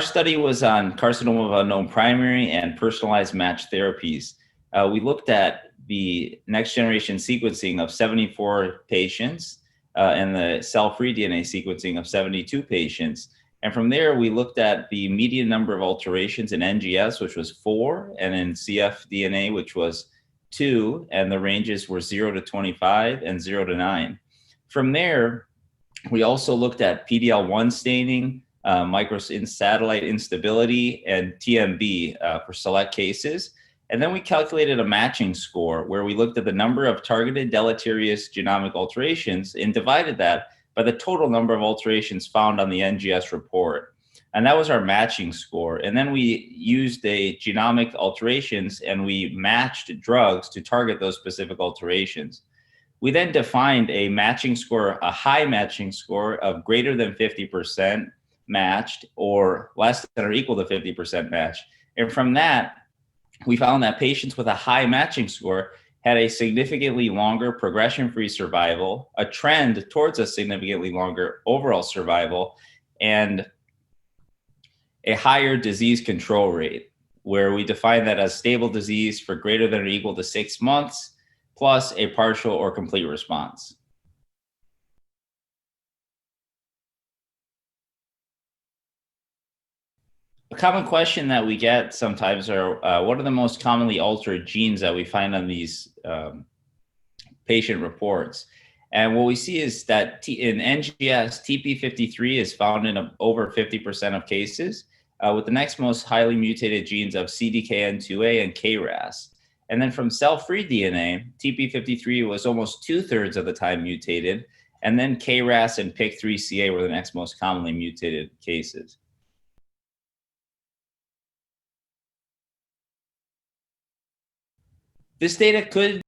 Our study was on carcinoma of unknown primary and personalized match therapies. We looked at the next generation sequencing of 74 patients and the cell-free DNA sequencing of 72 patients. And from there, we looked at the median number of alterations in NGS, which was 4, and in cfDNA, which was 2, and the ranges were 0 to 25 and 0 to 9. From there, we also looked at PDL1 staining, microsatellite instability, and TMB for select cases. And then we calculated a matching score where we looked at the number of targeted deleterious genomic alterations and divided that by the total number of alterations found on the NGS report. And that was our matching score. And then we used the genomic alterations and we matched drugs to target those specific alterations. We then defined a matching score, a high matching score of greater than 50% matched or less than or equal to 50% matched. And from that, we found that patients with a high matching score had a significantly longer progression-free survival, a trend towards a significantly longer overall survival, and a higher disease control rate, where we define that as stable disease for greater than or equal to 6 months, plus a partial or complete response. A common question that we get sometimes are, what are the most commonly altered genes that we find on these patient reports? And what we see is that in NGS, TP53 is found in over 50% of cases, with the next most highly mutated genes of CDKN2A and KRAS. And then from cell-free DNA, TP53 was almost 2/3 of the time mutated, and then KRAS and PIK3CA were the next most commonly mutated cases. This data could